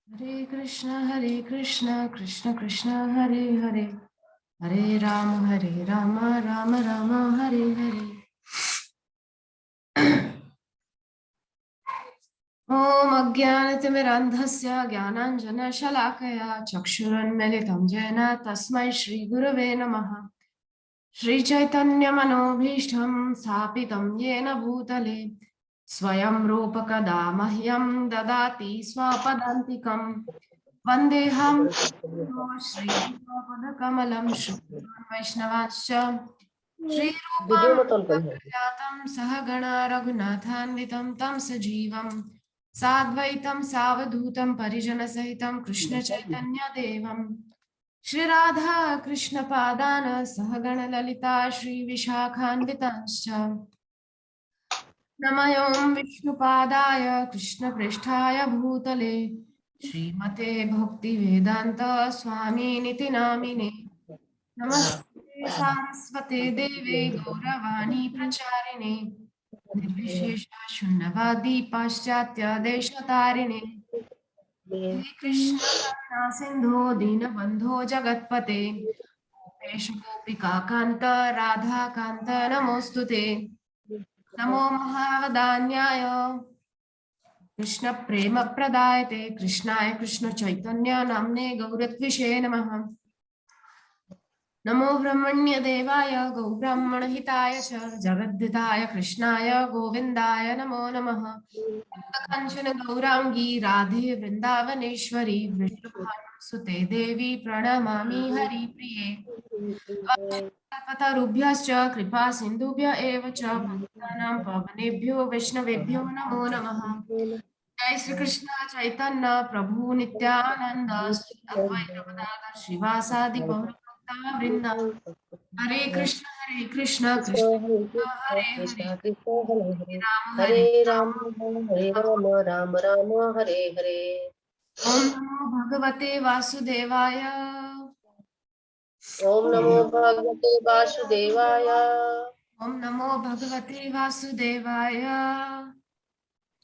हरे कृष्ण कृष्ण कृष्ण हरे हरे, हरे राम राम राम हरे हरे। ॐ अज्ञानतिमिरान्धस्य ज्ञानाञ्जनशलाकया चक्षुरुन्मिलितं येन तस्मै श्रीगुरवे नमः। श्रीचैतन्यमनोभीष्टं स्थापितं येन भूतले स्वयं रूपकदा मह्यं ददाति स्वपदान्तिकं। वन्देऽहं श्रीयुतपदकमलं श्रीगुरून् वैष्णवांश्च वीडियो श्रीरूपं मत ऑन करिए। जातं सहगणा रघुनाथान्वितं तं सजीवं साद्वैतं सावधूतं परिजनसहितं कृष्णचैतन्यदेवं श्रीराधा कृष्णपादान् सहगणललिता श्रीविशाखान्वितांश्च नमयों विष्णुपादाय कृष्णपृष्ठाय भूतले श्रीमते भक्तिवेदान्त स्वामिनिति नामिने। नमस्ते सारस्वते देवे गौरवाणी प्रचारिणे निर्विशेषा शून्यवादी पाश्चात्य देशतारिणे। हे कृष्ण करुणा सिंधु दीनबंधो जगत्पते गोपेश गोपिका कांत राधा कांत नमोस्तुते। नमो महावदान्याय कृष्ण प्रेम प्रदायते कृष्णाय कृष्ण चैतन्य नामने गौरत्विषे नमः। नमो ब्रह्मण्य देवाय गौ ब्राह्मण हिताय च जगद्धिताय कृष्णाय गोविंदाय नमो नमः। कांचन गौरांगी राधे वृंदावनेश्वरी वृषभानुसुते देवी प्रणमामि हरिप्रिये। कल्पतरुभ्यश्च कृपा सिन्धुभ्य एव च पतितानां पावनेभ्यो वैष्णवेभ्यो नमो नमः। जय श्री कृष्ण चैतन्य प्रभु नित्यानंद श्री अद्वैत गदाधर श्रीवासादि गौर भक्ता वृंद। हरे कृष्ण कृष्ण हरे हरे, कृष्णा कृष्ण हरे हरे, हरे हरे राम हरे राम, राम राम हरे हरे। ओम नमो भगवते वासुदेवाय। ओम नमो भगवते वासुदेवाय। ओम नमो भगवते वासुदेवाय।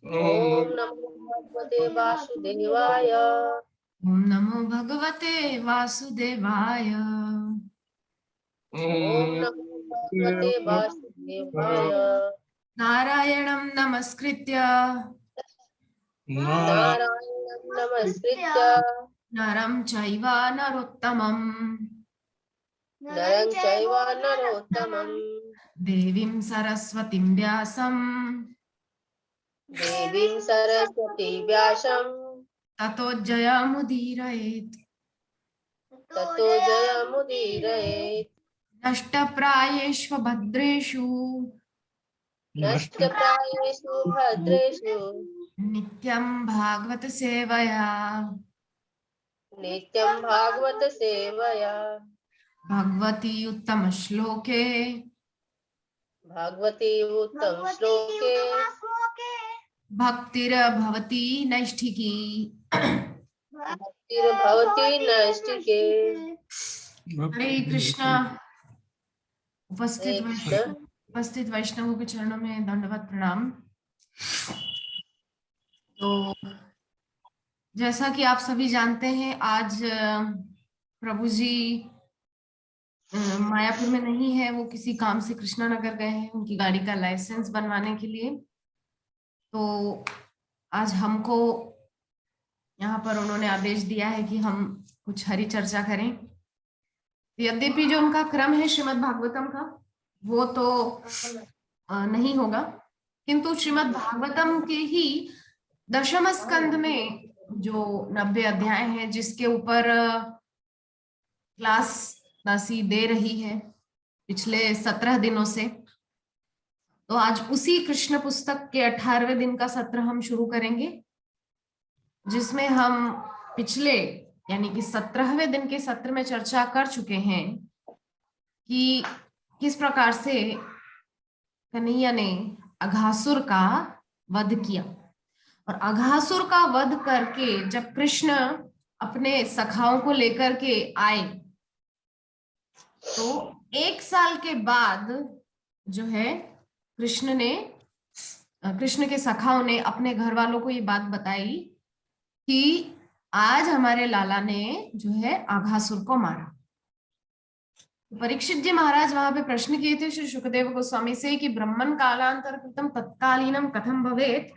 ओम नमो भगवते वासुदेवाय। ओम नमो भगवते वासुदेवाय। ओम नमो भगवते वासुदेवाय। नारायणं नमस्कृत्य नारायणं नमस्कृत्य नरं चैव नरोत्तमं नरं चैव नरोत्तमं देवीं सरस्वतीं व्यासं देवीं सरस्वती व्यासं ततो जयमुदीरयेत्। ततो जयमुदीरयेत्। नष्टप्रायेष्व भद्रेषु नष्टप्रायेषु भद्रेषु नित्यं भागवत सेवया नित्यं भागवत सेवया। भगवती उत्तम श्लोके भगवती उत्तम श्लोके भक्तिर्भवती नैष्ठिकी। भक्तिर्भवति नैष्ठिके। हरे कृष्णा। हरे कृष्ण। उपस्थित वैष्णवों के चरणों में दंडवत प्रणाम। तो जैसा कि आप सभी जानते हैं, आज प्रभु जी मायापुर में नहीं है, वो किसी काम से कृष्णानगर गए हैं उनकी गाड़ी का लाइसेंस बनवाने के लिए। तो आज हमको यहाँ पर उन्होंने आदेश दिया है कि हम कुछ हरि चर्चा करें। यद्यपि जो उनका क्रम है श्रीमद् भागवतम का, वो तो नहीं होगा, किंतु श्रीमद् भागवतम के ही दशम स्कंद में जो 90 अध्याय हैं, जिसके ऊपर क्लास दासी दे रही है पिछले 17 दिनों से, तो आज उसी कृष्ण पुस्तक के 18वें दिन का सत्र हम शुरू करेंगे, जिसमें हम पिछले यानी कि 17वें दिन के सत्र में चर्चा कर चुके हैं कि किस प्रकार से कन्हैया ने अघासुर का वध किया। और अघासुर का वध करके जब कृष्ण अपने सखाओं को लेकर के आए, तो 1 साल के बाद जो है कृष्ण के सखाओं ने अपने घर वालों को ये बात बताई कि आज हमारे लाला ने जो है आघासुर को मारा। परीक्षित जी महाराज वहां पे प्रश्न किए थे श्री सुखदेव गोस्वामी से कि ब्रह्मन कालांतर कृतम तत्कालीनम कथम भवेत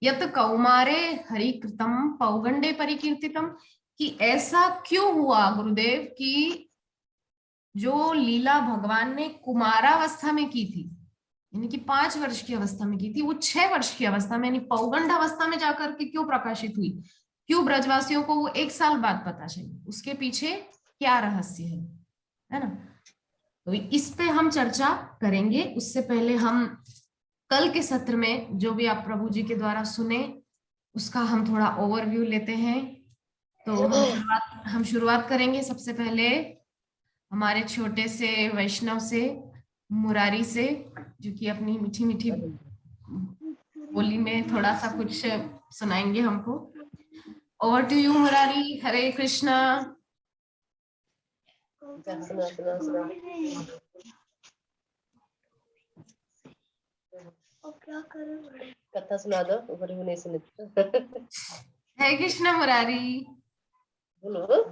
यत कौमारे हरिकृतम पौगंडे परिकीर्तितम, कि ऐसा क्यों हुआ गुरुदेव कि जो लीला भगवान ने कुमारावस्था में की थी, यानी कि 5 वर्ष की अवस्था में की थी, वो 6 वर्ष की अवस्था में यानी पौगंड अवस्था में जाकर के क्यों प्रकाशित हुई, क्यों ब्रजवासियों को वो 1 साल बाद पता चली, उसके पीछे क्या रहस्य है ना। तो इस पे हम चर्चा करेंगे। उससे पहले हम कल के सत्र में जो भी आप प्रभु जी के द्वारा सुने उसका हम थोड़ा ओवरव्यू लेते हैं। तो हम शुरुआत करेंगे सबसे पहले हमारे छोटे से वैष्णव से, मुरारी से, जो कि अपनी मीठी मीठी बोली में थोड़ा सा कुछ सुनाएंगे हमको। Over to you Murari. Hare Krishna. सुना सुना सुना। कथा सुना दो, ऊपर भी नहीं सुने। हरे कृष्णा मुरारी। बोलो।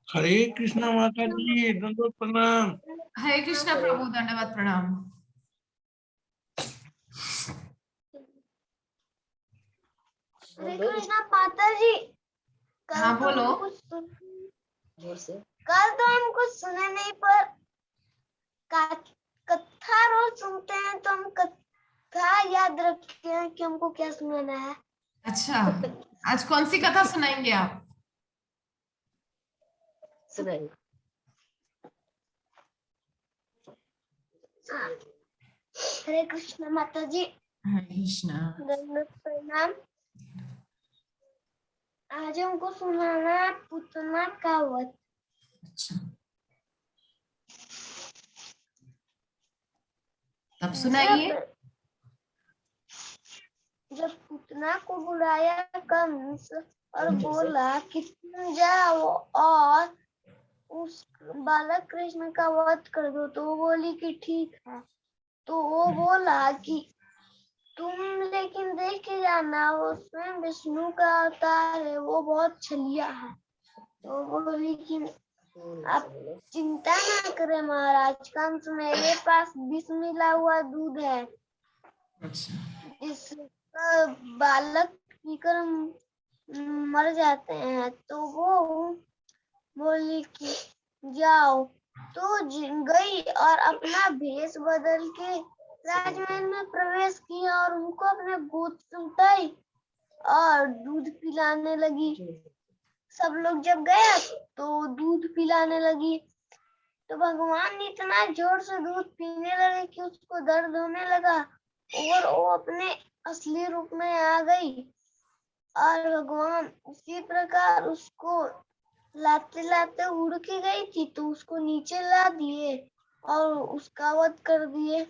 हरे कृष्णा माता जी, दंडवत प्रणाम। हरे कृष्णा प्रभु, दंडवत प्रणाम। हरे कृष्णा माता जी। हाँ बोलो। जोर से। कल तो हम कुछ सुने नहीं, पर कथा रोज सुनते हैं तो हम कथा याद रखते हैं कि हमको क्या सुनाना है। अच्छा, आज कौन सी कथा सुनाएंगे आप? सुनाइए। हरे कृष्णा माता जी। हरे कृष्णा। दंडवत प्रणाम। आज हमको सुनाना है पूतना का वध। अच्छा, तब सुनाइए। जब पूतना को बुलाया कंस और बोला कि तुम जाओ और उस बालक कृष्ण का वध कर दो, तो वो बोली कि ठीक है। तो वो बोला कि तुम लेकिन देख के जाना, वो स्वयं विष्णु का अवतार है, वो बहुत छलिया है। तो वो बोली कि आप चिंता ना करें महाराज, कंस मेरे पास विष मिला हुआ दूध है, जिस बालक पीकर मर जाते हैं। तो वो बोली कि जाओ। तो गई और अपना भेष बदल के राजमहल में प्रवेश किया और उनको अपने गोद से उठाई और दूध पिलाने लगी। सब लोग जब गया तो दूध पिलाने लगी, तो भगवान इतना जोर से दूध पीने लगे कि उसको दर्द होने लगा और वो अपने असली रूप में आ गई। और भगवान उसी प्रकार उसको लाते लाते उड़ के गई थी, तो उसको नीचे ला दिए और उसका वध कर दिए।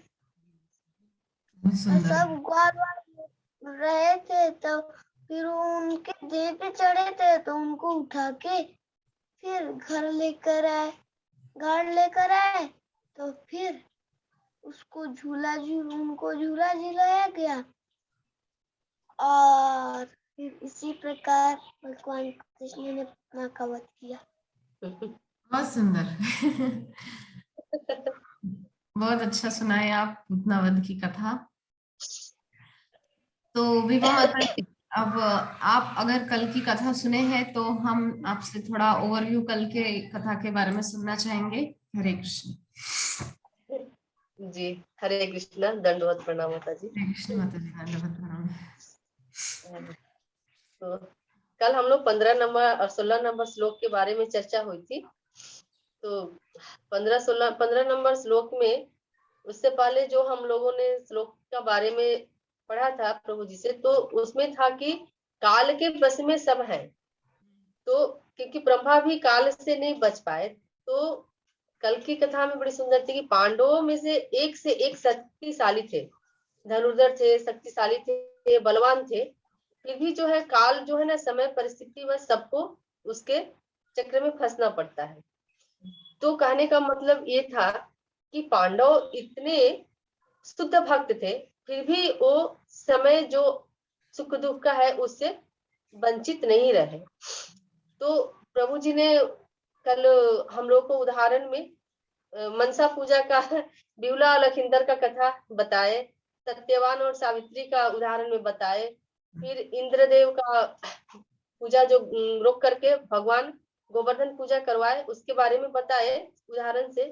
सब ग्वाल रहे थे, तो फिर उनके देह पे चढ़े थे, तो उनको उठा के फिर घर लेकर आए। तो फिर उसको उनको झूला झुलाया गया और फिर इसी प्रकार भगवान कृष्ण ने अपना का वध किया। बहुत सुंदर। बहुत अच्छा सुनाए आप पूतना वध की कथा। तो विभा माता जी, अब आप अगर कल की कथा सुने हैं तो हम आपसे थोड़ा ओवरव्यू कल के कथा के बारे में सुनना चाहेंगे। हरे कृष्ण जी। हरे कृष्णा, दंडवत प्रणाम माता जी। हरे कृष्ण माता जी, दंडवत प्रणाम। तो कल हम लोग 15 नंबर और 16 नंबर श्लोक के बारे में चर्चा हुई थी। तो 15 नंबर श्लोक में, उससे पहले जो हम लोगों ने श्लोक का बारे में पढ़ा था प्रभु जी से, तो उसमें था कि काल के वश में सब है। तो क्योंकि ब्रह्मा भी काल से नहीं बच पाए, तो कल की कथा में बड़ी सुंदर थी कि पांडवों में से एक शक्तिशाली थे, धनुर्धर थे, शक्तिशाली थे, बलवान थे। फिर भी जो है काल जो है ना, समय परिस्थिति में सबको उसके चक्र में फंसना पड़ता है। तो कहने का मतलब ये था कि पांडव इतने शुद्ध भक्त थे, फिर भी वो समय जो सुख दुख का है उससे वंचित नहीं रहे। तो प्रभु जी ने कल हम लोग को उदाहरण में मनसा पूजा का बिहुला और लखिंदर का कथा बताए, सत्यवान और सावित्री का उदाहरण में बताए, फिर इंद्रदेव का पूजा जो रोक करके भगवान गोवर्धन पूजा करवाए उसके बारे में बताए उदाहरण से।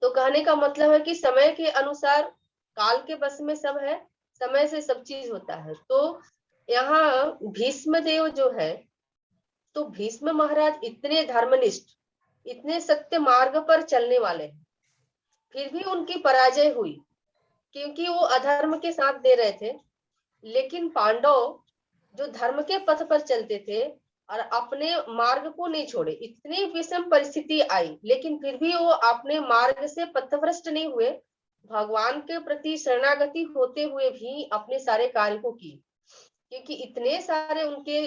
तो कहने का मतलब है कि समय के अनुसार काल के बस में सब है, समय से सब चीज होता है। तो यहाँ भीष्म देव जो है, तो भीष्म महाराज इतने धर्मनिष्ठ, इतने सत्य मार्ग पर चलने वाले हैं, फिर भी उनकी पराजय हुई क्योंकि वो अधर्म के साथ दे रहे थे। लेकिन पांडव जो धर्म के पथ पर चलते थे और अपने मार्ग को नहीं छोड़े, इतनी विषम परिस्थिति आई लेकिन फिर भी वो अपने मार्ग से पथभ्रष्ट नहीं हुए, भगवान के प्रति शरणागति होते हुए भी अपने सारे कार्य को किए। क्योंकि इतने सारे उनके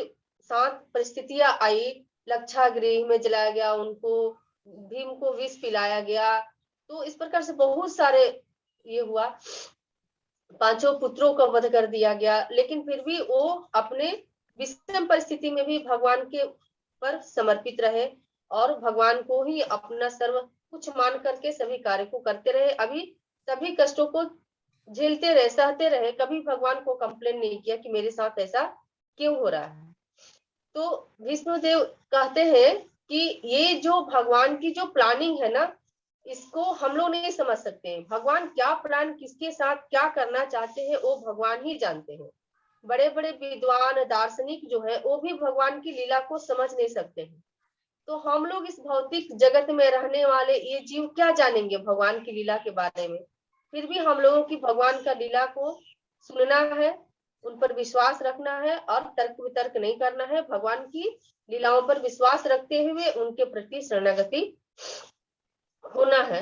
साथ परिस्थितियां आई, लक्षागृह में जलाया गया उनको, भीम को विष पिलाया गया, तो इस प्रकार से बहुत सारे ये हुआ, 5 पुत्रों का वध कर दिया गया, लेकिन फिर भी वो अपने विषम परिस्थिति में भी भगवान के पर समर्पित रहे और भगवान को ही अपना सर्व कुछ मान करके सभी कार्य को करते रहे। अभी सभी कष्टों को झेलते रहे, सहते रहे, कभी भगवान को कंप्लेन नहीं किया कि मेरे साथ ऐसा क्यों हो रहा है। तो विष्णुदेव कहते हैं कि ये जो भगवान की जो प्लानिंग है ना, इसको हम लोग नहीं समझ सकते हैं। भगवान क्या प्लान किसके साथ क्या करना चाहते हैं वो भगवान ही जानते हैं। बड़े बड़े विद्वान दार्शनिक जो है वो भी भगवान की लीला को समझ नहीं सकते हैं। तो हम लोग इस भौतिक जगत में रहने वाले ये जीव क्या जानेंगे भगवान की लीला के बारे में। फिर भी हम लोगों की भगवान का लीला को सुनना है, उन पर विश्वास रखना है और तर्क वितर्क नहीं करना है। भगवान की लीलाओं पर विश्वास रखते हुए उनके प्रति शरणागति होना है।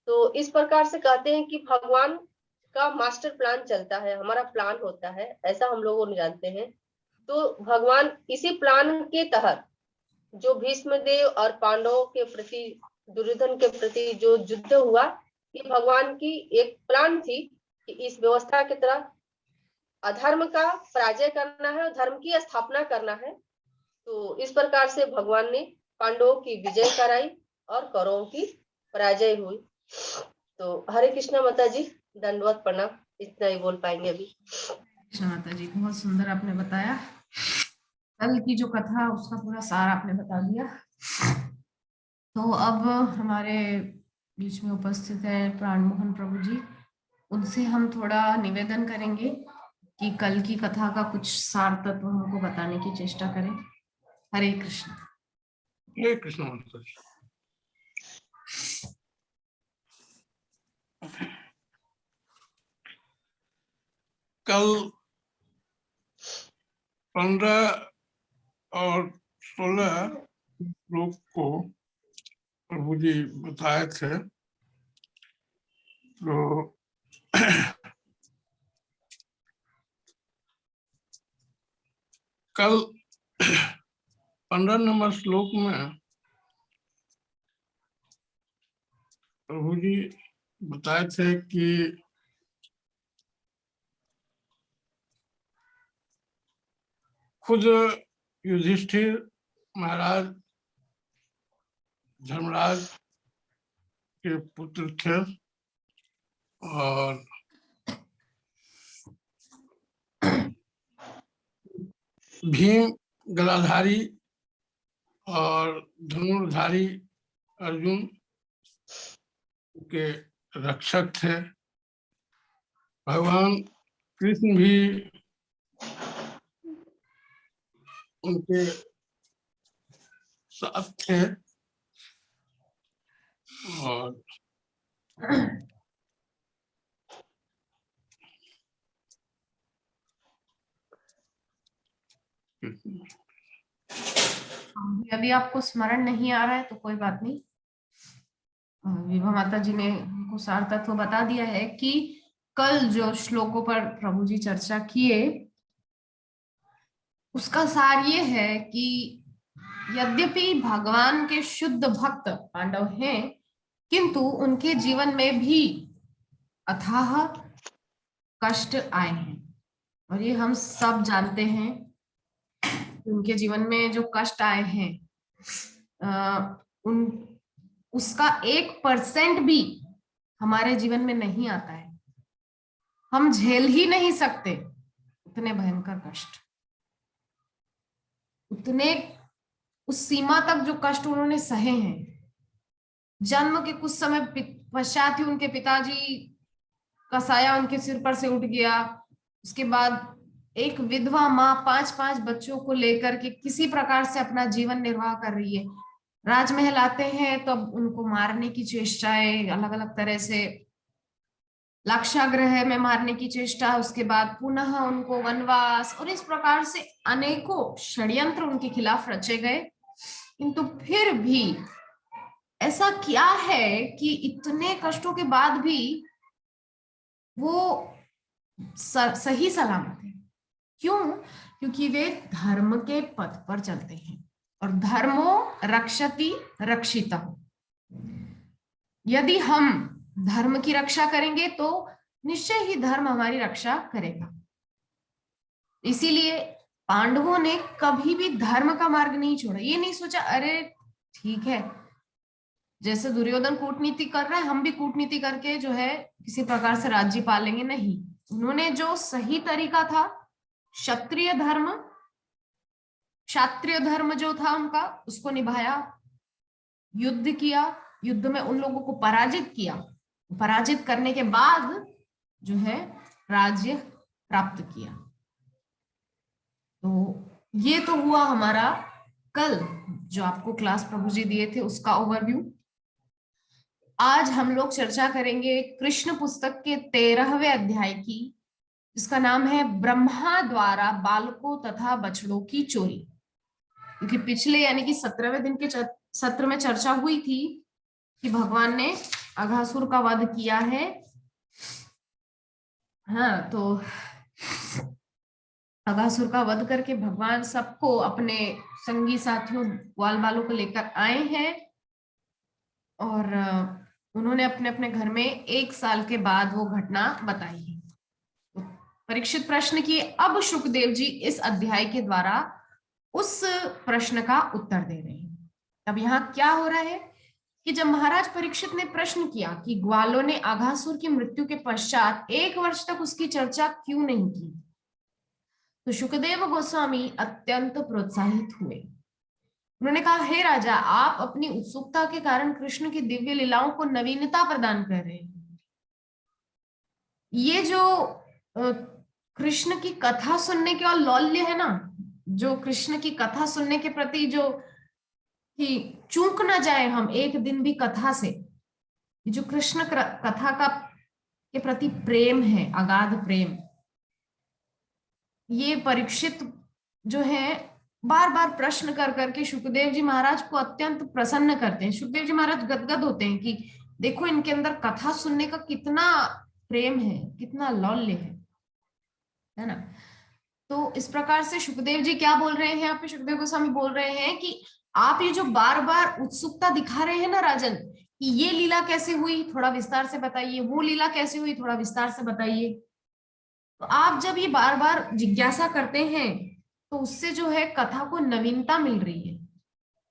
तो इस प्रकार से कहते हैं कि भगवान का मास्टर प्लान चलता है, हमारा प्लान होता है, ऐसा हम लोगों ने जानते हैं। तो भगवान इसी प्लान के तहत जो भीष्म देव और पांडवों के प्रति, दुर्योधन के प्रति जो युद्ध हुआ, ये भगवान की एक प्लान थी कि इस व्यवस्था की तरह अधर्म का पराजय करना है और धर्म की स्थापना करना है। तो इस प्रकार से भगवान ने पांडवों की विजय कराई और कौरवों की पराजय हुई। तो हरे कृष्णा माता जी, दंडवत प्रणाम, इतना ही बोल पाएंगे अभी। कृष्णा माता जी, बहुत सुंदर आपने बताया। कल की जो कथा उसका पूरा सार आपने बता दिया। तो अब हमारे बीच में उपस्थित है प्राण मोहन प्रभु जी, उनसे हम थोड़ा निवेदन करेंगे कि कल की कथा का कुछ सार तत्व हमको बताने की चेष्टा करें। हरे कृष्ण। हरे कृष्ण माता जी। कल 15 और 16 श्लोक को प्रभु जी बताए थे। तो कल 15 नंबर श्लोक में प्रभु जी बताए थे कि खुद युधिष्ठिर महाराज धर्मराज के पुत्र थे और भीम गदाधारी और धनुर्धारी अर्जुन के रक्षक थे। भगवान कृष्ण भी उनके साथ थे और यदि आपको स्मरण नहीं आ रहा है तो कोई बात नहीं, विभा माता जी ने हमको सार तत्व बता दिया है कि कल जो श्लोकों पर प्रभु जी चर्चा किए उसका सार ये है कि यद्यपि भगवान के शुद्ध भक्त पांडव हैं, किंतु उनके जीवन में भी अथाह कष्ट आए हैं और ये हम सब जानते हैं। उनके जीवन में जो कष्ट आए हैं उन उसका 1% भी हमारे जीवन में नहीं आता है। हम झेल ही नहीं सकते उतने भयंकर कष्ट, उतने उस सीमा तक जो कष्ट उन्होंने सहे हैं। जन्म के कुछ समय पश्चात ही उनके पिताजी का साया उनके सिर पर से उठ गया। उसके बाद एक विधवा माँ 5-5 बच्चों को लेकर के किसी प्रकार से अपना जीवन निर्वाह कर रही है। राजमहल आते हैं तो अब उनको मारने की चेष्टाएं, अलग अलग तरह से लाक्षागृह में मारने की चेष्टा, उसके बाद पुनः उनको वनवास, और इस प्रकार से अनेकों षड्यंत्र उनके खिलाफ रचे गए। किंतु फिर भी ऐसा क्या है कि इतने कष्टों के बाद भी वो सही सलामत है। क्यों? क्योंकि वे धर्म के पथ पर चलते हैं, और धर्मो रक्षति रक्षिता। यदि हम धर्म की रक्षा करेंगे तो निश्चय ही धर्म हमारी रक्षा करेगा। इसीलिए पांडवों ने कभी भी धर्म का मार्ग नहीं छोड़ा। ये नहीं सोचा अरे ठीक है, जैसे दुर्योधन कूटनीति कर रहा है हम भी कूटनीति करके जो है किसी प्रकार से राज्य पालेंगे। नहीं, उन्होंने जो सही तरीका था, क्षत्रिय धर्म जो था उनका, उसको निभाया, युद्ध किया, युद्ध में उन लोगों को पराजित किया, पराजित करने के बाद जो है राज्य प्राप्त किया। तो ये तो हुआ हमारा कल जो आपको क्लास प्रभु जी दिए थे उसका ओवरव्यू। आज हम लोग चर्चा करेंगे कृष्ण पुस्तक के 13वें अध्याय की, जिसका नाम है ब्रह्मा द्वारा बालकों तथा बछड़ों की चोरी। क्योंकि पिछले यानी कि 17वें दिन के सत्र में चर्चा हुई थी कि भगवान ने अघासुर का वध किया है। हाँ, तो अघासुर का वध करके भगवान सबको अपने संगी साथियों ग्वाल बालों को लेकर आए हैं, और उन्होंने अपने अपने घर में 1 साल के बाद वो घटना बताई है। तो परीक्षित प्रश्न किए, अब शुकदेव जी इस अध्याय के द्वारा उस प्रश्न का उत्तर दे रहे हैं। अब यहाँ क्या हो रहा है कि जब महाराज परीक्षित ने प्रश्न किया कि ग्वालों ने अघासुर की मृत्यु के पश्चात 1 वर्ष तक उसकी चर्चा क्यों नहीं की, तो शुकदेव गोस्वामी अत्यंत प्रोत्साहित हुए। उन्होंने कहा, हे राजा, आप अपनी उत्सुकता के कारण कृष्ण की दिव्य लीलाओं को नवीनता प्रदान कर रहे हैं। ये जो कृष्ण की कथा सुनने के और लौल्य है ना, जो कृष्ण की कथा सुनने के प्रति जो कि चूक ना जाए हम एक दिन भी कथा से, जो कृष्ण कथा का के प्रति प्रेम है, अगाध प्रेम, ये परीक्षित जो है बार बार प्रश्न कर करके शुकदेव जी महाराज को अत्यंत प्रसन्न करते हैं। शुकदेव जी महाराज गदगद होते हैं कि देखो इनके अंदर कथा सुनने का कितना प्रेम है, कितना लौल्य है ना। तो इस प्रकार से शुकदेव जी क्या बोल रहे हैं यहाँ पे, शुकदेव गोस्वामी बोल रहे हैं कि आप ये जो बार बार उत्सुकता दिखा रहे हैं ना राजन, कि ये लीला कैसे हुई थोड़ा विस्तार से बताइए, वो लीला कैसे हुई थोड़ा विस्तार से बताइए। तो आप जब ये बार बार जिज्ञासा करते हैं तो उससे जो है कथा को नवीनता मिल रही है,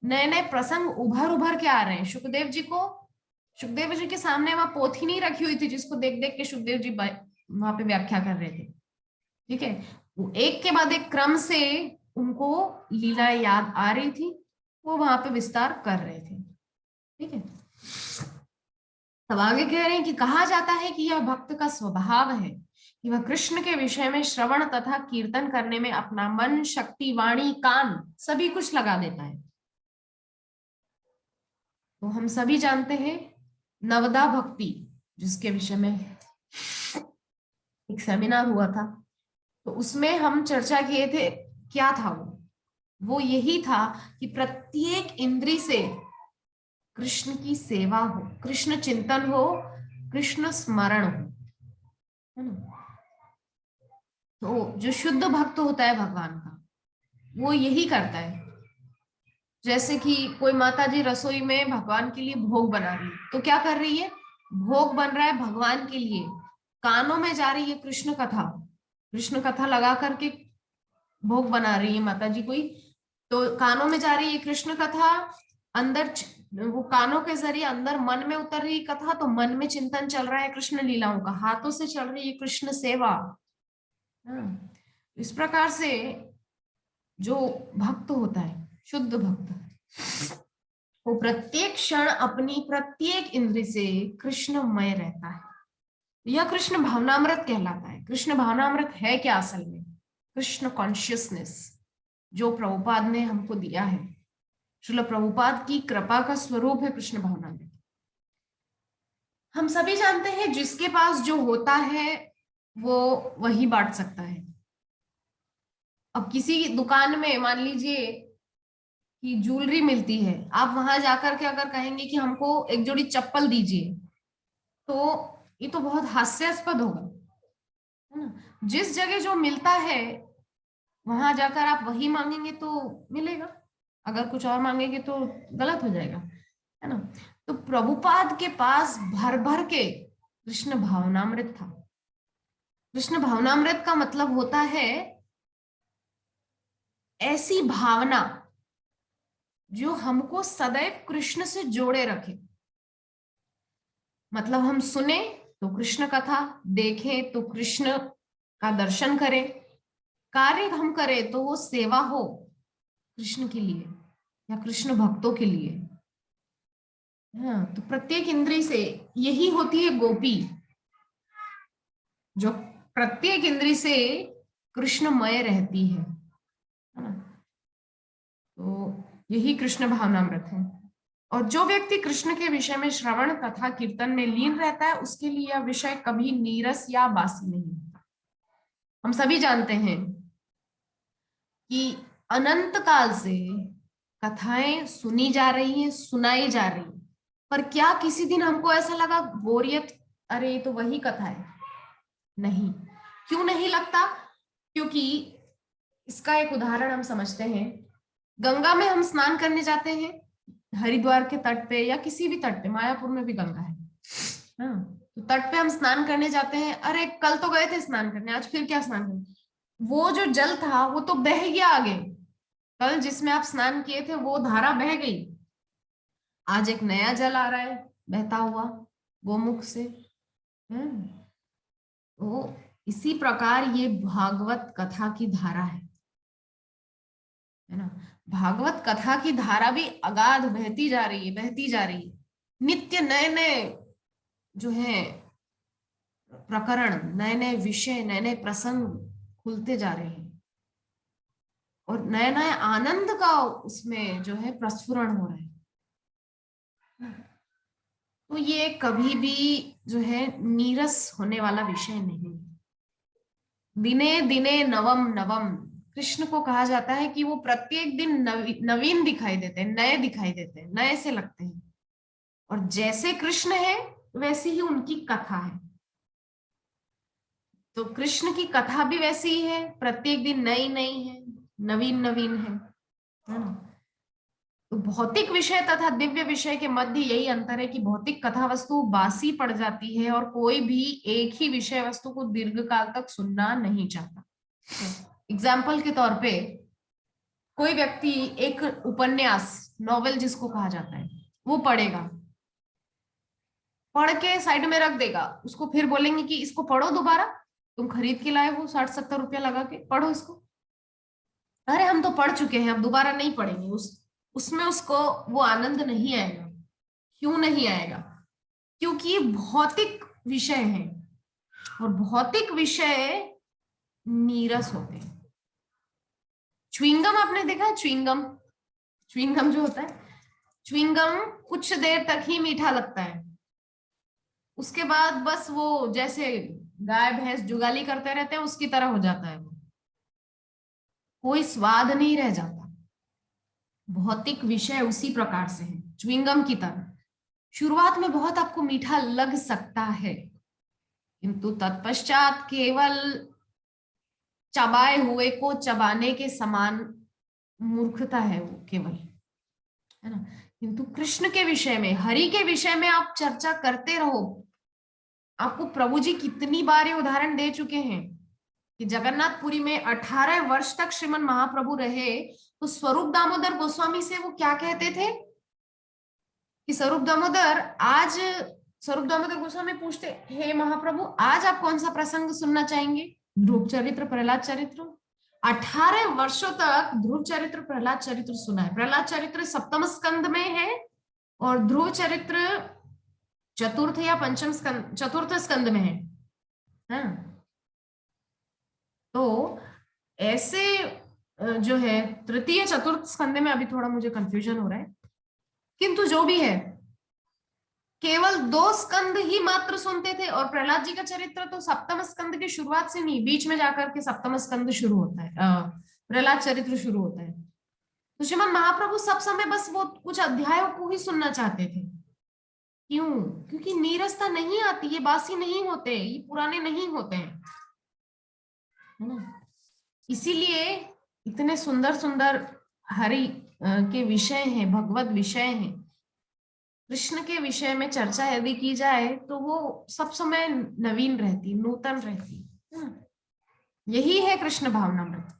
नए नए प्रसंग उभर के आ रहे हैं। शुकदेव जी के सामने वहां पोथी नहीं रखी हुई थी जिसको देख देख के शुकदेव जी वहां पे व्याख्या कर रहे थे। ठीक है, वो एक के बाद एक क्रम से उनको लीला याद आ रही थी, वो वहां पे विस्तार कर रहे थे। ठीक है, तब आगे कह रहे हैं कि कहा जाता है कि यह भक्त का स्वभाव है कि वह कृष्ण के विषय में श्रवण तथा कीर्तन करने में अपना मन, शक्ति, वाणी, कान सभी कुछ लगा देता है। तो हम सभी जानते हैं नवदा भक्ति, जिसके विषय में एक सेमिनार हुआ था, तो उसमें हम चर्चा किए थे। क्या था वो यही था कि प्रत्येक इंद्री से कृष्ण की सेवा हो, कृष्ण चिंतन हो, कृष्ण स्मरण हो, है ना। तो जो शुद्ध भक्त होता है भगवान का, वो यही करता है। जैसे कि कोई माता जी रसोई में भगवान के लिए भोग बना रही है, तो क्या कर रही है, भोग बन रहा है भगवान के लिए, कानों में जा रही है कृष्ण कथा लगा करके भोग बना रही है माता जी कोई, तो कानों में जा रही है कृष्ण कथा, अंदर वो कानों के जरिए अंदर मन में उतर रही कथा, तो मन में चिंतन चल रहा है कृष्ण लीलाओं का, हाथों से चल रही है कृष्ण सेवा। इस प्रकार से जो भक्त होता है, शुद्ध भक्त, वो प्रत्येक क्षण अपनी प्रत्येक इंद्रिय से कृष्णमय रहता है। यह कृष्ण भावनामृत कहलाता है। कृष्ण भावनामृत है क्या असल में? कृष्ण कॉन्शियसनेस, जो प्रभुपाद ने हमको दिया है। श्रील प्रभुपाद की कृपा का स्वरूप है कृष्ण भावनामृत। हम सभी जानते हैं जिसके पास जो होता है वो वही बांट सकता है। अब किसी दुकान में मान लीजिए कि ज्वेलरी मिलती है, आप वहां जाकर के अगर कहेंगे कि हमको एक जोड़ी चप्पल दीजिए, तो ये तो बहुत हास्यास्पद होगा, है ना। जिस जगह जो मिलता है वहां जाकर आप वही मांगेंगे तो मिलेगा, अगर कुछ और मांगेंगे तो गलत हो जाएगा, है ना। तो प्रभुपाद के पास भर भर के कृष्ण भावनामृत था। कृष्ण भावनामृत का मतलब होता है ऐसी भावना जो हमको सदैव कृष्ण से जोड़े रखे। मतलब हम सुने तो कृष्ण कथा, देखें तो कृष्ण का दर्शन करें, कार्य हम करें तो वो सेवा हो कृष्ण के लिए या कृष्ण भक्तों के लिए। हाँ, तो प्रत्येक इंद्रिय से यही होती है गोपी, जो प्रत्येक इंद्रिय से कृष्णमय रहती है ना। तो यही कृष्ण भावनामृत है। और जो व्यक्ति कृष्ण के विषय में श्रवण तथा कीर्तन में लीन रहता है, उसके लिए यह विषय कभी नीरस या बासी नहीं होता। हम सभी जानते हैं कि अनंत काल से कथाएं सुनी जा रही हैं, सुनाई जा रही हैं, पर क्या किसी दिन हमको ऐसा लगा बोरियत, अरे ये तो वही कथा है? नहीं। क्यों नहीं लगता? क्योंकि इसका एक उदाहरण हम समझते हैं। गंगा में हम स्नान करने जाते हैं, हरिद्वार के तट पे या किसी भी तट पे, मायापुर में भी गंगा है, तो तट पे हम स्नान करने जाते हैं। अरे कल तो गए थे स्नान करने, आज फिर क्या स्नान करने? वो जो जल था वो तो बह गया आगे, कल जिसमें आप स्नान किए थे वो धारा बह गई, आज एक नया जल आ रहा है बहता हुआ गोमुख से। तो इसी प्रकार ये भागवत कथा की धारा है ना। भागवत कथा की धारा भी अगाध बहती जा रही है, बहती जा रही है। नित्य नए नए जो है प्रकरण, नए नए विषय, नए नए प्रसंग खुलते जा रहे हैं और नए नए आनंद का उसमें जो है प्रस्फुरण हो रहा है। तो ये कभी भी जो है नीरस होने वाला विषय नहीं। दिने दिने नवम नवम, कृष्ण को कहा जाता है कि वो प्रत्येक दिन नवीन दिखाई देते हैं, नए दिखाई देते हैं, नए से लगते हैं। और जैसे कृष्ण है वैसी ही उनकी कथा है। तो कृष्ण की कथा भी वैसी ही है, प्रत्येक दिन नई नई है, नवीन नवीन है ना। तो भौतिक विषय तथा दिव्य विषय के मध्य यही अंतर है कि भौतिक कथा वस्तु बासी पड़ जाती है और कोई भी एक ही विषय वस्तु को दीर्घ काल तक सुनना नहीं चाहता। एग्जाम्पल के तौर पे कोई व्यक्ति एक उपन्यास, नॉवेल जिसको कहा जाता है, वो पढ़ेगा, पढ़ के साइड में रख देगा, उसको फिर बोलेंगे कि इसको पढ़ो दोबारा, तुम खरीद के लाए हो 60-70 रुपया लगा के, पढ़ो इसको। अरे हम तो पढ़ चुके हैं, अब दोबारा नहीं पढ़ेंगे। उसमें उसको वो आनंद नहीं आएगा। क्यों नहीं आएगा? क्योंकि ये भौतिक विषय है और भौतिक विषय नीरस होते हैं। च्युइंगम आपने देखा है? च्युइंगम, च्युइंगम जो होता है, च्युइंगम कुछ देर तक ही मीठा लगता है, उसके बाद बस वो जैसे गाय भैंस जुगाली करते रहते हैं उसकी तरह हो जाता है, वो कोई स्वाद नहीं रह जाता। भौतिक विषय उसी प्रकार से है, च्युइंगम की तरह। शुरुआत में बहुत आपको मीठा लग सकता है, किंतु तत्पश्चात केवल चबाए हुए को चबाने के समान मूर्खता है वो, केवल, है ना। किंतु कृष्ण के विषय में, हरि के विषय में आप चर्चा करते रहो। आपको प्रभु जी कितनी बार ये उदाहरण दे चुके हैं कि जगन्नाथपुरी में 18 वर्ष तक श्रीमन महाप्रभु रहे तो स्वरूप दामोदर गोस्वामी से वो क्या कहते थे कि स्वरूप दामोदर गोस्वामी पूछते, हे महाप्रभु, आज आप कौन सा प्रसंग सुनना चाहेंगे? ध्रुव चरित्र, प्रहलाद चरित्र। 18 वर्षों तक ध्रुव चरित्र, प्रहलाद चरित्र सुना है। प्रहलाद चरित्र सप्तम स्कंद में है और ध्रुव चरित्र चतुर्थ या पंचम स्कंद, चतुर्थ स्कंद में है। हाँ? तो ऐसे जो है तृतीय चतुर्थ स्कंद में, अभी थोड़ा मुझे कंफ्यूजन हो रहा है, किंतु जो भी है केवल 2 स्कंद ही मात्र सुनते थे। और प्रहलाद जी का चरित्र तो सप्तम स्कंद की शुरुआत से नहीं, बीच में जाकर के सप्तम स्कंद शुरू होता है, प्रहलाद चरित्र शुरू होता है। तो श्रीमन महाप्रभु सब समय बस वो कुछ अध्यायों को ही सुनना चाहते थे। क्यों? क्योंकि नीरसता नहीं आती, ये बासी नहीं होते, ये पुराने नहीं होते हैं, है ना। इसीलिए इतने सुंदर सुंदर हरि के विषय हैं, भगवत विषय हैं, कृष्ण के विषय में चर्चा यदि की जाए तो वो सब समय नवीन रहती, नूतन रहती। यही है कृष्ण भावनामृत,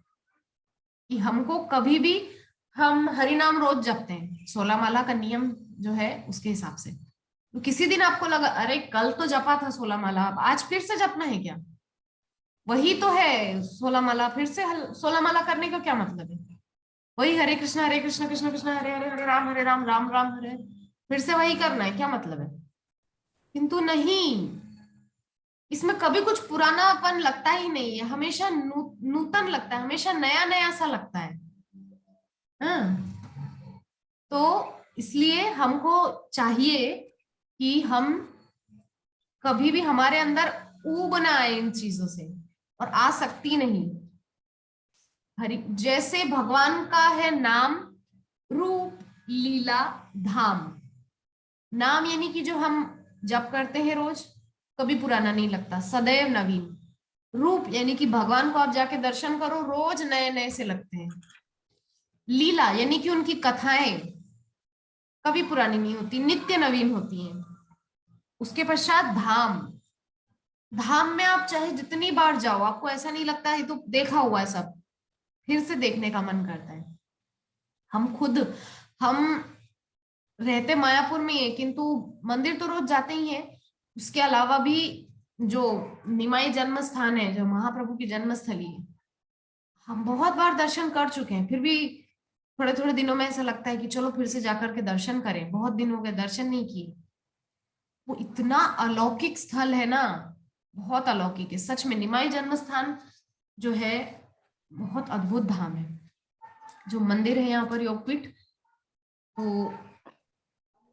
कि हमको कभी भी, हम हरि नाम रोज जपते हैं, 16 माला का नियम जो है उसके हिसाब से। तो किसी दिन आपको लगा अरे कल तो जपा था 16 माला, अब आज फिर से जपना है क्या? वही तो है 16 माला, फिर से 16 माला करने का क्या मतलब है? वही हरे कृष्ण कृष्ण कृष्ण हरे हरे, हरे राम राम राम हरे, फिर से वही करना है, क्या मतलब है? किंतु नहीं, इसमें कभी कुछ पुरानापन लगता ही नहीं है, हमेशा नूतन लगता है, हमेशा नया नया सा लगता है। हाँ? तो इसलिए हमको चाहिए कि हम कभी भी हमारे अंदर ऊब ना आए इन चीजों से, और आ सकती नहीं। हरि जैसे भगवान का है नाम, रूप, लीला, धाम। नाम यानी कि जो हम जप करते हैं रोज, कभी पुराना नहीं लगता, सदैव नवीन। रूप यानी कि भगवान को आप जाके दर्शन करो, रोज नए नए से लगते हैं। लीला यानी कि उनकी कथाएं कभी पुरानी नहीं होती, नित्य नवीन होती हैं। उसके पश्चात धाम। धाम में आप चाहे जितनी बार जाओ, आपको ऐसा नहीं लगता है तो देखा हुआ है सब, फिर से देखने का मन करता है। हम रहते मायापुर में है, किंतु मंदिर तो रोज जाते ही हैं। उसके अलावा भी जो निमाई जन्म स्थान है, जो महाप्रभु की जन्मस्थली है, हम बहुत बार दर्शन कर चुके हैं, फिर भी थोड़े थोड़े दिनों में ऐसा लगता है कि चलो फिर से जाकर के दर्शन करें, बहुत दिन हो गए दर्शन नहीं किए। वो इतना अलौकिक स्थल है ना, बहुत अलौकिक है सच में। निमाई जन्म स्थान जो है बहुत अद्भुत धाम है, जो मंदिर है यहाँ पर योगपीठ। तो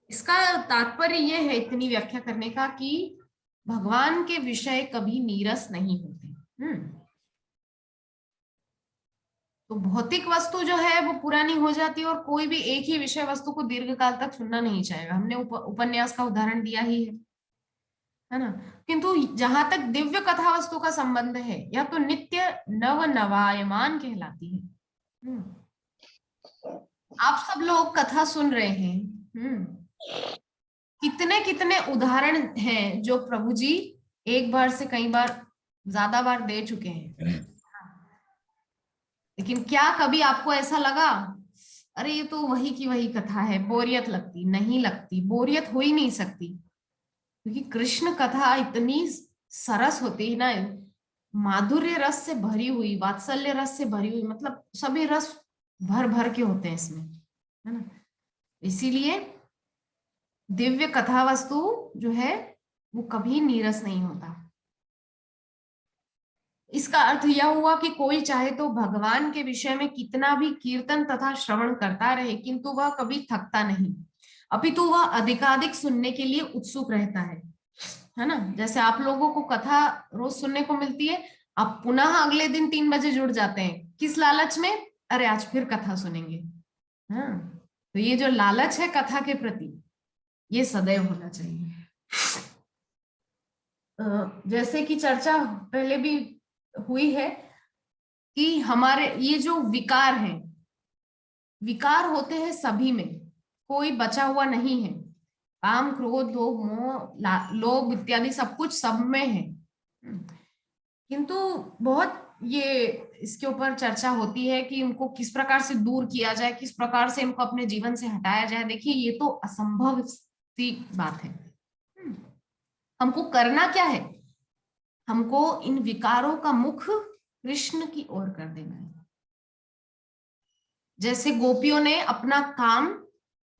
इसका तात्पर्य ये है इतनी व्याख्या करने का कि भगवान के विषय कभी नीरस नहीं होते। तो भौतिक वस्तु जो है वो पुरानी हो जाती है, और कोई भी एक ही विषय वस्तु को दीर्घ काल तक सुनना नहीं चाहेगा। हमने उपन्यास का उदाहरण दिया ही है ना। किंतु जहां तक दिव्य कथा वस्तु का संबंध है, यह तो नित्य नव नवायमान कहलाती है। आप सब लोग कथा सुन रहे हैं, कितने कितने उदाहरण हैं जो प्रभु जी एक बार से कई बार, ज्यादा बार दे चुके हैं। लेकिन क्या कभी आपको ऐसा लगा अरे ये तो वही की वही कथा है, बोरियत लगती? नहीं लगती, बोरियत हो ही नहीं सकती, क्योंकि कृष्ण कथा इतनी सरस होती है ना, माधुर्य रस से भरी हुई, वात्सल्य रस से भरी हुई, मतलब सभी रस भर भर के होते हैं इसमें, है ना। इसीलिए दिव्य कथा वस्तु जो है वो कभी नीरस नहीं होता। इसका अर्थ यह हुआ कि कोई चाहे तो भगवान के विषय में कितना भी कीर्तन तथा श्रवण करता रहे, किंतु वह कभी थकता नहीं, अपितु वह अधिकाधिक सुनने के लिए उत्सुक रहता है ना। जैसे आप लोगों को कथा रोज सुनने को मिलती है, आप पुनः अगले दिन 3 बजे जुड़ जाते हैं, किस लालच में? अरे आज फिर कथा सुनेंगे। हाँ, तो ये जो लालच है कथा के प्रति, ये सदैव होना चाहिए। जैसे कि चर्चा पहले भी हुई है कि हमारे ये जो विकार हैं, विकार होते हैं सभी में, कोई बचा हुआ नहीं है। काम, क्रोध, लोभ, मोह, लोभ इत्यादि सब कुछ सब में है। किंतु बहुत ये इसके ऊपर चर्चा होती है कि इनको किस प्रकार से दूर किया जाए, किस प्रकार से इनको अपने जीवन से हटाया जाए। देखिए ये तो असंभव सी बात है। हमको करना क्या है? हमको इन विकारों का मुख कृष्ण की ओर कर देना है। जैसे गोपियों ने अपना काम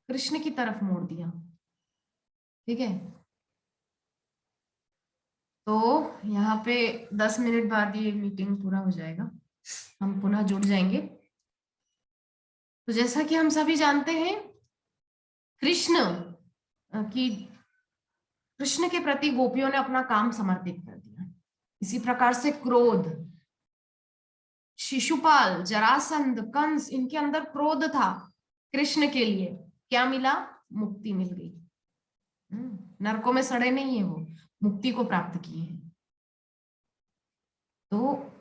कृष्ण की तरफ मोड़ दिया, ठीक है। तो यहाँ पे 10 मिनट बाद ये मीटिंग पूरा हो जाएगा, हम पुनः जुड़ जाएंगे। तो जैसा कि हम सभी जानते हैं, कृष्ण के प्रति गोपियों ने अपना काम समर्पित कर दिया। इसी प्रकार से क्रोध, शिशुपाल, जरासंध, कंस, इनके अंदर क्रोध था कृष्ण के लिए। क्या मिला? मुक्ति मिल गई। नरकों में सड़े नहीं है, वो मुक्ति को प्राप्त किए हैं। तो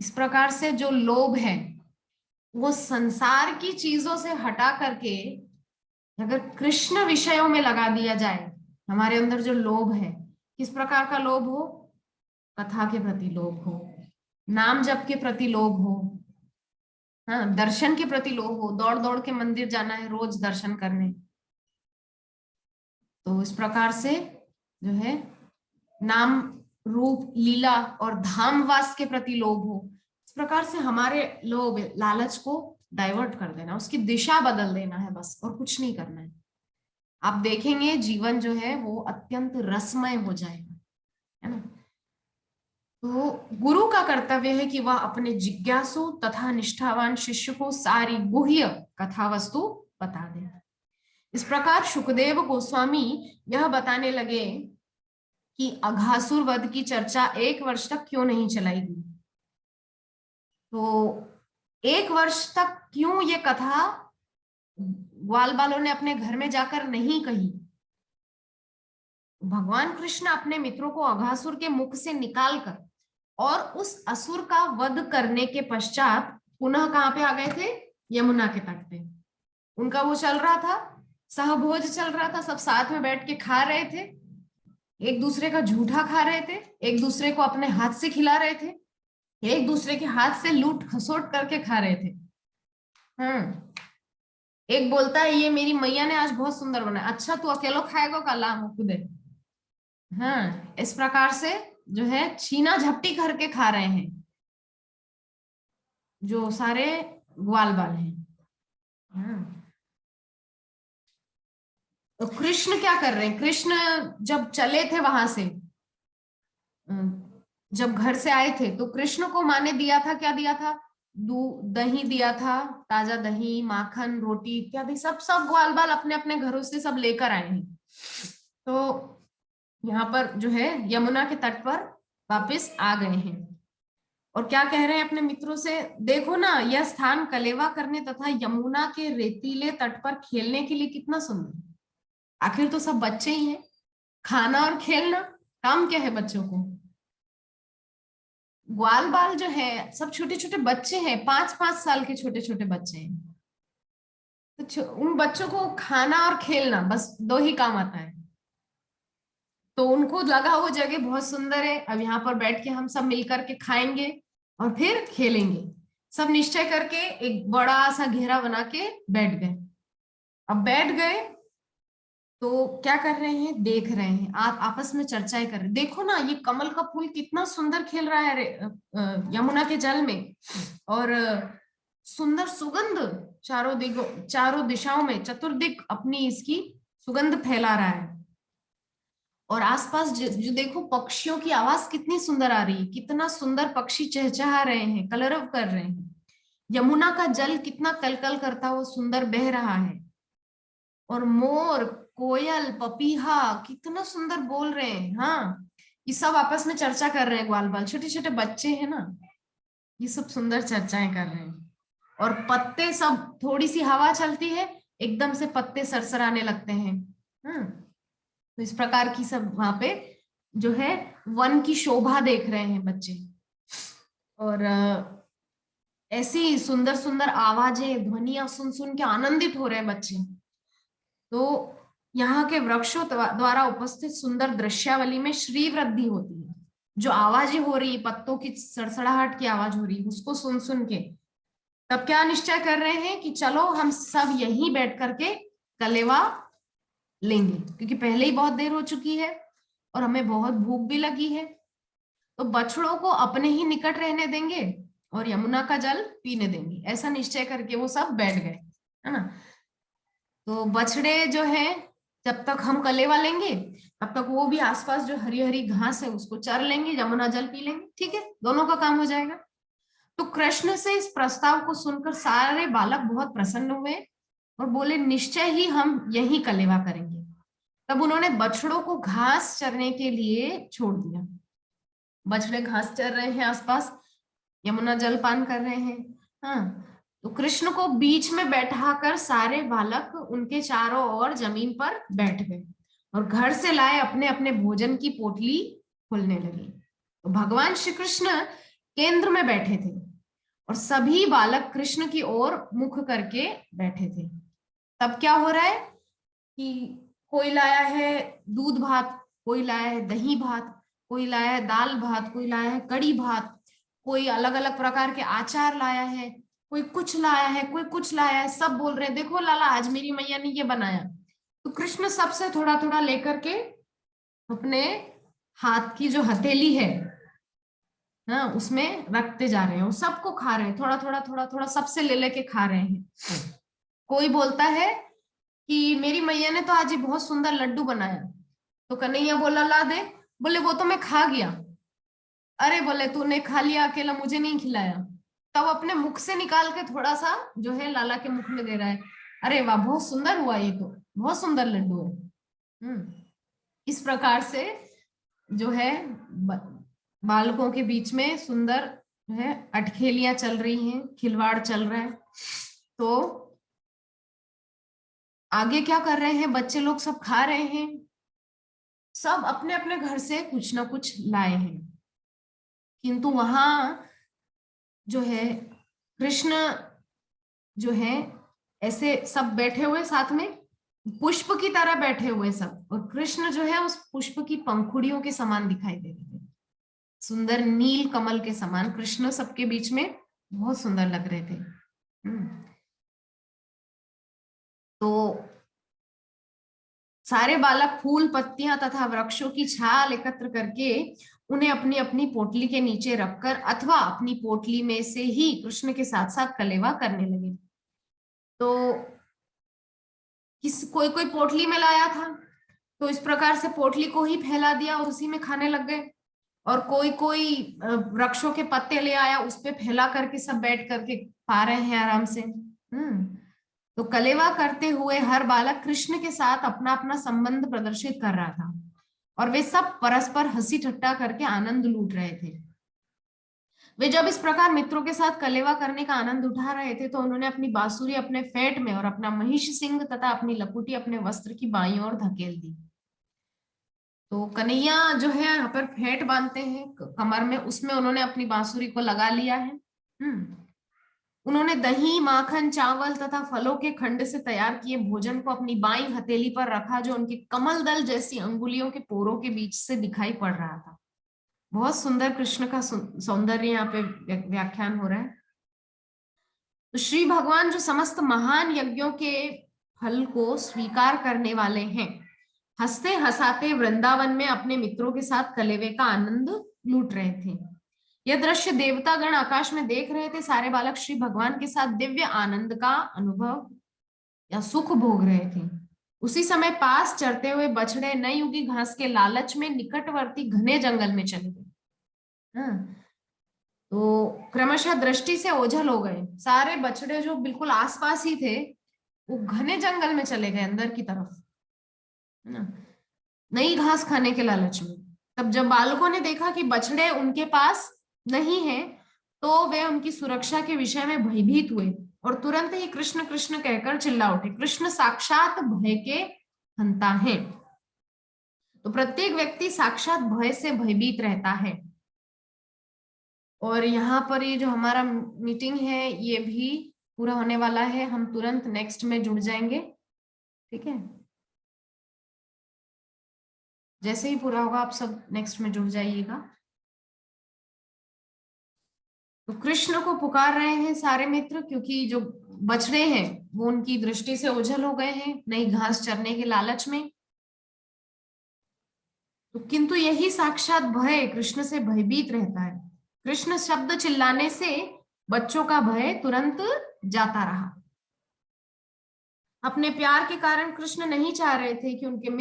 इस प्रकार से जो लोभ है वो संसार की चीजों से हटा करके अगर कृष्ण विषयों में लगा दिया जाए, हमारे अंदर जो लोभ है, किस प्रकार का लोभ हो? कथा के प्रति लोभ हो, नाम जप के प्रति लोभ हो, हाँ, दर्शन के प्रति लोभ हो, दौड़ दौड़ के मंदिर जाना है रोज दर्शन करने। तो इस प्रकार से जो है नाम रूप लीला और धामवास के प्रति लोभ हो, इस प्रकार से हमारे लोभ लालच को डाइवर्ट कर देना, उसकी दिशा बदल देना है बस, और कुछ नहीं करना है। आप देखेंगे जीवन जो है वो अत्यंत रसमय हो जाएगा, है ना। तो गुरु का कर्तव्य है कि वह अपने जिज्ञासु तथा निष्ठावान शिष्य को सारी गुह्य कथा वस्तु बता दे। इस प्रकार शुकदेव गोस्वामी यह बताने लगे कि अघासुर वध की चर्चा 1 वर्ष तक क्यों नहीं चलाई गई। तो 1 वर्ष तक क्यों ये कथा ग्वाल बालों ने अपने घर में जाकर नहीं कही? भगवान कृष्ण अपने मित्रों को अघासुर के मुख से निकालकर और उस असुर का वध करने के पश्चात पुनः कहां पे आ गए थे? यमुना के तट पे। उनका वो चल रहा था, सहभोज चल रहा था, सब साथ में बैठ के खा रहे थे, एक दूसरे का झूठा खा रहे थे, एक दूसरे को अपने हाथ से खिला रहे थे, एक दूसरे के हाथ से लूट खसोट करके खा रहे थे। एक बोलता है ये मेरी मैया ने आज बहुत सुंदर बनाया, अच्छा तू अकेलो खाएगा का लाम खुदे। हाँ, इस प्रकार से जो है छीना झपटी करके खा रहे हैं जो सारे ग्वाल बाल हैं। तो कृष्ण क्या कर रहे हैं? कृष्ण जब चले थे वहां से, जब घर से आए थे, तो कृष्ण को माँ ने दिया था, क्या दिया था? दही दिया था, ताजा दही, माखन, रोटी इत्यादि सब ग्वाल बाल अपने अपने घरों से सब लेकर आए हैं। तो यहाँ पर जो है यमुना के तट पर वापस आ गए हैं और क्या कह रहे हैं अपने मित्रों से? देखो ना, यह स्थान कलेवा करने तथा यमुना के रेतीले तट पर खेलने के लिए कितना सुंदर। आखिर तो सब बच्चे ही हैं, खाना और खेलना, काम क्या है बच्चों को? ग्वाल बाल जो है सब छोटे छोटे बच्चे हैं, 5-5 साल के छोटे छोटे बच्चे हैं। तो उन बच्चों को खाना और खेलना बस 2 ही काम आता है। तो उनको लगा वो जगह बहुत सुंदर है, अब यहाँ पर बैठ के हम सब मिलकर के खाएंगे और फिर खेलेंगे। सब निश्चय करके एक बड़ा सा घेरा बना के बैठ गए। अब बैठ गए तो क्या कर रहे हैं? देख रहे हैं, आप आपस में चर्चाएं कर रहे हैं। देखो ना, ये कमल का फूल कितना सुंदर खिल रहा है यमुना के जल में, और सुंदर सुगंध चारों दिशाओं में चतुर्दिक अपनी इसकी सुगंध फैला रहा है। और आसपास जो देखो पक्षियों की आवाज कितनी सुंदर आ रही है, कितना सुंदर पक्षी चहचहा रहे हैं, कलरव कर रहे हैं। यमुना का जल कितना कलकल करता हुआ सुंदर बह रहा है, और मोर, कोयल, पपीहा कितना सुंदर बोल रहे हैं। हाँ, ये सब आपस में चर्चा कर रहे हैं। ग्वाल बाल छोटे छोटे बच्चे हैं ना, ये सब सुंदर चर्चाएं कर रहे हैं। और पत्ते सब, थोड़ी सी हवा चलती है एकदम से पत्ते सरसराने लगते हैं। तो इस प्रकार की सब वहां पे जो है वन की शोभा देख रहे हैं बच्चे, और ऐसी सुंदर सुंदर आवाजें, ध्वनियां सुन सुन के आनंदित हो रहे हैं बच्चे। तो यहाँ के वृक्षों द्वारा उपस्थित सुंदर दृश्यावली में श्री वृद्धि होती है। जो आवाजें हो रही, पत्तों की सड़सड़ाहट की आवाज हो रही, उसको सुन सुन के तब क्या निश्चय कर रहे हैं कि चलो हम सब यहीं बैठ करके कलेवा लेंगे, क्योंकि पहले ही बहुत देर हो चुकी है और हमें बहुत भूख भी लगी है। तो बछड़ों को अपने ही निकट रहने देंगे और यमुना का जल पीने देंगे, ऐसा निश्चय करके वो सब बैठ गए, है ना। तो बछड़े जो है जब तक हम कलेवा लेंगे तब तक वो भी आसपास जो हरी हरी घास है उसको चर लेंगे, यमुना जल पी लेंगे, ठीक है, दोनों का काम हो जाएगा। तो कृष्ण से इस प्रस्ताव को सुनकर सारे बालक बहुत प्रसन्न हुए और बोले निश्चय ही हम यही कलेवा करेंगे। तब उन्होंने बछड़ों को घास चरने के लिए छोड़ दिया। बछड़े घास चर रहे हैं आसपास, यमुना जल पान कर रहे हैं। हाँ, तो कृष्ण को बीच में बैठाकर सारे बालक उनके चारों ओर जमीन पर बैठ गए और घर से लाए अपने अपने भोजन की पोटली खोलने लगे। तो भगवान श्री कृष्ण केंद्र में बैठे थे और सभी बालक कृष्ण की ओर मुख करके बैठे थे। तब क्या हो रहा है कि कोई लाया है दूध भात, कोई लाया है दही भात, कोई लाया है दाल भात, कोई लाया है कड़ी भात, कोई अलग अलग प्रकार के आचार लाया है, कोई कुछ लाया है, कोई कुछ लाया है। सब बोल रहे हैं देखो लाला आज मेरी मैया ने ये बनाया। तो कृष्ण सबसे थोड़ा थोड़ा लेकर के अपने हाथ की जो हथेली है ना उसमें रखते जा रहे हैं और सबको खा रहे हैं, थोड़ा थोड़ा थोड़ा थोड़ा सबसे ले लेके खा रहे हैं। कोई बोलता है कि मेरी मैया ने तो आज ये बहुत सुंदर लड्डू बनाया। तो कन्हैया बोला ला दे। बोले वो तो मैं खा गया। अरे बोले तूने खा लिया अकेला, मुझे नहीं खिलाया। तब अपने मुख से निकाल के थोड़ा सा जो है लाला के मुख में दे रहा है। अरे वाह बहुत सुंदर हुआ, ये तो बहुत सुंदर लड्डू है। इस प्रकार से जो है बालकों के बीच में सुंदर जो है अटखेलियां चल रही हैं, खिलवाड़ चल रहा है। तो आगे क्या कर रहे हैं बच्चे लोग, सब खा रहे हैं, सब अपने अपने घर से कुछ ना कुछ लाए हैं। किंतु वहां जो है कृष्ण जो है ऐसे सब बैठे हुए साथ में पुष्प की तरह बैठे हुए सब, और कृष्ण जो है उस पुष्प की पंखुड़ियों के समान दिखाई दे रहे थे, सुंदर नील कमल के समान कृष्ण सबके बीच में बहुत सुंदर लग रहे थे। तो सारे बालक फूल पत्तियां तथा वृक्षों की छाल एकत्र करके उन्हें अपनी अपनी पोटली के नीचे रखकर अथवा अपनी पोटली में से ही कृष्ण के साथ साथ कलेवा करने लगे। तो कोई कोई पोटली में लाया था तो इस प्रकार से पोटली को ही फैला दिया और उसी में खाने लग गए, और कोई कोई वृक्षों के पत्ते ले आया उस पे फैला करके सब बैठ करके खा रहे हैं आराम से। तो कलेवा करते हुए हर बालक कृष्ण के साथ अपना अपना संबंध प्रदर्शित कर रहा था और वे सब परस्पर हंसी ठट्टा करके आनंद लूट रहे थे। वे जब इस प्रकार मित्रों के साथ कलेवा करने का आनंद उठा रहे थे तो उन्होंने अपनी बांसुरी अपने फेंट में और अपना महिष सिंह तथा अपनी लकुटी अपने वस्त्र की बाईं ओर धकेल दी। तो कन्हैया जो है यहाँ पर फेंट बांधते हैं कमर में, उसमें उन्होंने अपनी बांसुरी को लगा लिया है। उन्होंने दही माखन चावल तथा फलों के खंड से तैयार किए भोजन को अपनी बाईं हथेली पर रखा जो उनके कमल दल जैसी अंगुलियों के पोरों के बीच से दिखाई पड़ रहा था। बहुत सुंदर कृष्ण का सौंदर्य यहाँ पे व्याख्यान हो रहा है। तो श्री भगवान जो समस्त महान यज्ञों के फल को स्वीकार करने वाले हैं, हंसते हंसाते वृंदावन में अपने मित्रों के साथ कलेवे का आनंद लूट रहे थे। यह दृश्य देवता गण आकाश में देख रहे थे। सारे बालक श्री भगवान के साथ दिव्य आनंद का अनुभव या सुख भोग रहे थे। उसी समय पास चरते हुए बछड़े नई उगी घास के लालच में निकटवर्ती घने जंगल में चले गए। तो क्रमशः दृष्टि से ओझल हो गए। सारे बछड़े जो बिल्कुल आसपास ही थे वो घने जंगल में चले गए अंदर की तरफ, है ना, नई घास खाने के लालच में। तब जब बालकों ने देखा कि बछड़े उनके पास नहीं है तो वे उनकी सुरक्षा के विषय में भयभीत हुए और तुरंत ही कृष्ण कृष्ण कहकर चिल्ला उठे। कृष्ण साक्षात भय के हंता है। तो प्रत्येक व्यक्ति साक्षात भय से भयभीत रहता है। और यहाँ पर ये जो हमारा मीटिंग है ये भी पूरा होने वाला है, हम तुरंत नेक्स्ट में जुड़ जाएंगे, ठीक है। जैसे ही पूरा होगा आप सब नेक्स्ट में जुड़ जाइएगा। तो कृष्ण को पुकार रहे हैं सारे मित्र, क्योंकि जो बछड़े हैं वो उनकी दृष्टि से ओझल हो गए हैं नई घास चरने के लालच में। तो किंतु यही साक्षात भय कृष्ण से भयभीत रहता है। कृष्ण शब्द चिल्लाने से बच्चों का भय तुरंत जाता रहा। अपने प्यार के कारण कृष्ण नहीं चाह रहे थे कि उनके मित्र